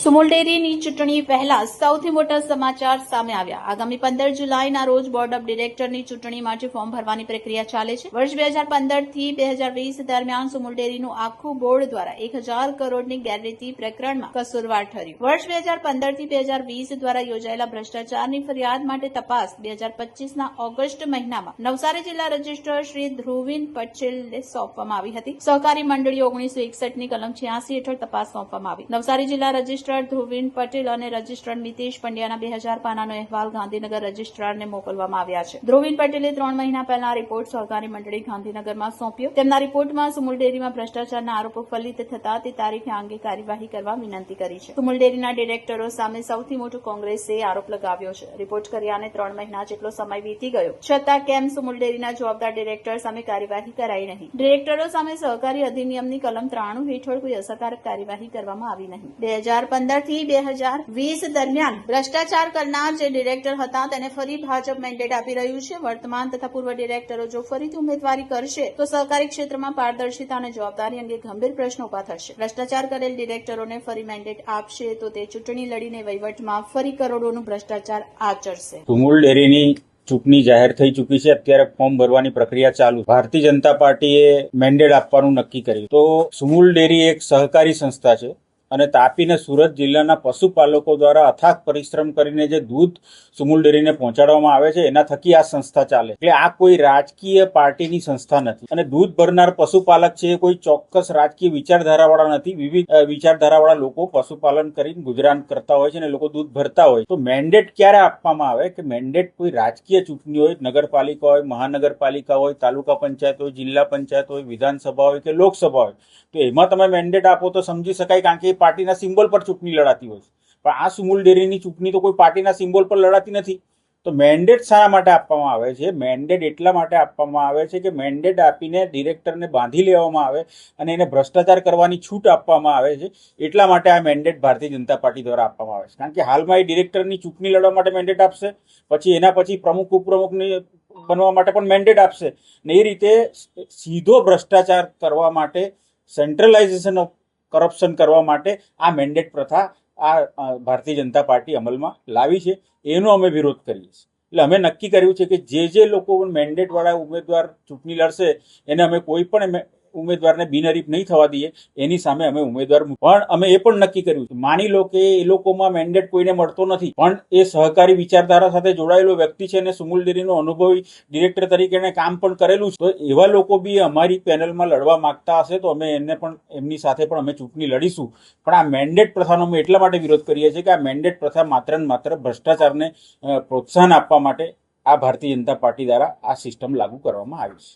સુમુલ ડેરીની ચૂંટણી પહેલા સૌથી મોટા સમાચાર સામે આવ્યા. આગામી 15 જુલાઈના રોજ બોર્ડ ઓફ ડિરેક્ટરની ચૂંટણી માટે ફોર્મ ભરવાની પ્રક્રિયા ચાલે છે. વર્ષ 2015 થી 2020 દરમિયાન સુમુલ ડેરીનું આખું બોર્ડ દ્વારા 1000 કરોડની ગેરરીતિ પ્રકરણમાં કસૂરવાર ઠર્યું. વર્ષ 2015 થી 2020 દ્વારા યોજાયેલા ભ્રષ્ટાચારની ફરિયાદ માટે તપાસ 2025ના ઓગસ્ટ મહિનામાં નવસારી જિલ્લા રજિસ્ટ્રાર શ્રી ધ્રુવીન પટેલને સોંપવામાં આવી હતી. સહકારી મંડળીઓ 1961ની કલમ 86 હેઠળ તપાસ સોંપવામાં આવી. નવસારી જિલ્લા રજિસ્ટ્રાર ધ્રુવીન પટેલ અને રજિસ્ટ્રાર મિતેશ પંડ્યાના 2000 પાનાનો અહેવાલ ગાંધીનગર રજિસ્ટ્રારને મોકલવામાં આવ્યા છે. ધ્રુવીન પટેલે 3 મહિના પહેલા આ રિપોર્ટ સહકારી મંડળી ગાંધીનગરમાં સોંપ્યો. તેમના રિપોર્ટમાં સુમુલ ડેરીમાં ભ્રષ્ટાચારના આરોપો ફલિત થતા તે તારીખે આ અંગે કાર્યવાહી કરવા વિનંતી કરી છે. સુમુલ ડેરીના ડિરેક્ટરો સામે સૌથી મોટો કોંગ્રેસે આરોપ લગાવ્યો છે. રિપોર્ટ કર્યાને 3 મહિના જેટલો સમય વીતી ગયો છતાં કેમ સુમુલ ડેરીના જવાબદાર ડિરેક્ટર સામે કાર્યવાહી કરાઈ નહીં? ડિરેક્ટરો સામે સહકારી અધિનિયમની કલમ 93 હેઠળ કોઈ અસરકારક કાર્યવાહી કરવામાં આવી નહીં. 2015 થી 2020 દરમિયાન ભ્રષ્ટાચાર કરનાર જે ડિરેક્ટર હતા તેને ફરી ભાજપ મેન્ડેટ આપી રહ્યું છે. વર્તમાન તથા પૂર્વ ડિરેક્ટરો જો ફરીથી ઉમેદવારી કરશે તો સહકારી ક્ષેત્રમાં પારદર્શિતા અને જવાબદારી અંગે ગંભીર પ્રશ્નો ઉભા થશે. ભ્રષ્ટાચાર કરેલ ડિરેક્ટરોને ફરી મેન્ડેટ આપશે તો તે ચૂંટણી લડીને વહીવટમાં ફરી કરોડોનું ભ્રષ્ટાચાર આચરશે. સુમુલ ડેરીની ચૂંટણી જાહેર થઈ ચૂકી છે. અત્યારે ફોર્મ ભરવાની પ્રક્રિયા ચાલુ. ભારતીય જનતા પાર્ટીએ મેન્ડેટ આપવાનું નક્કી કર્યું. તો સુમુલ ડેરી એક સહકારી સંસ્થા છે અને તાપી અને સુરત જિલ્લાના પશુપાલકો દ્વારા અથાગ પરિશ્રમ કરીને જે દૂધ સુમુલ ડેરીને પહોંચાડવામાં આવે છે એના થકી આ સંસ્થા ચાલે. એટલે આ કોઈ રાજકીય પાર્ટીની સંસ્થા નથી અને દૂધ ભરનાર પશુપાલક છે એ કોઈ ચોક્કસ રાજકીય વિચારધારાવાળા નથી. વિવિધ વિચારધારાવાળા લોકો પશુપાલન કરીને ગુજરાન કરતા હોય છે અને લોકો દૂધ ભરતા હોય. તો મેન્ડેટ ક્યારે આપવામાં આવે કે મેન્ડેટ કોઈ રાજકીય ચૂંટણી હોય, નગરપાલિકા હોય, મહાનગરપાલિકા હોય, તાલુકા પંચાયત હોય, જિલ્લા પંચાયત હોય, વિધાનસભા હોય કે લોકસભા હોય, તો એમાં તમે મેન્ડેટ આપો તો સમજી શકાય, કારણ કે પાર્ટીના સિમ્બોલ પર ચૂંટણી લડાતી હોય છે. પણ આ સુમુલ ડેરીની ચૂંટણી તો કોઈ પાર્ટીના સિમ્બોલ પર લડાતી નથી. તો મેન્ડેટ શાના માટે આપવામાં આવે છે? મેન્ડેટ એટલા માટે આપવામાં આવે છે કે મેન્ડેટ આપીને ડિરેક્ટરને બાંધી લેવામાં આવે અને એને ભ્રષ્ટાચાર કરવાની છૂટ આપવામાં આવે છે. એટલા માટે આ મેન્ડેટ ભારતીય જનતા પાર્ટી દ્વારા આપવામાં આવે છે. કારણ કે હાલમાં એ ડિરેક્ટરની ચૂંટણી લડવા માટે મેન્ડેટ આપશે, પછી એના પછી પ્રમુખ ઉપપ્રમુખની બનવા માટે પણ મેન્ડેટ આપશે ને એ રીતે સીધો ભ્રષ્ટાચાર કરવા માટે, સેન્ટ્રલાઇઝેશન ઓફ કરપ્શન કરવા માટે આ મેન્ડેટ પ્રથા આ ભારતીય જનતા પાર્ટી અમલમાં લાવી છે. એનો અમે વિરોધ કરીએ છીએ. એટલે અમે નક્કી કર્યું છે કે જે લોકો મેન્ડેટવાળા ઉમેદવાર ચૂંટણી લડશે એને અમે કોઈ પણ ઉમેદવારને બિનહરીફ નહીં થવા દઈએ. એની સામે અમે ઉમેદવાર પણ અમે એ પણ નક્કી કર્યું છે, માની લો કે એ લોકોમાં મેન્ડેટ કોઈને મળતો નથી પણ એ સહકારી વિચારધારા સાથે જોડાયેલો વ્યક્તિ છે અને સુમુલ ડેરીનો અનુભવી ડિરેક્ટર તરીકે એને કામ પણ કરેલું છે, તો એવા લોકો બી અમારી પેનલમાં લડવા માંગતા હશે તો અમે એને પણ એમની સાથે પણ અમે ચૂંટણી લડીશું. પણ આ મેન્ડેટ પ્રથાનો અમે એટલા માટે વિરોધ કરીએ છીએ કે આ મેન્ડેટ પ્રથા માત્ર ને માત્ર ભ્રષ્ટાચારને પ્રોત્સાહન આપવા માટે આ ભારતીય જનતા પાર્ટી દ્વારા આ સિસ્ટમ લાગુ કરવામાં આવી છે.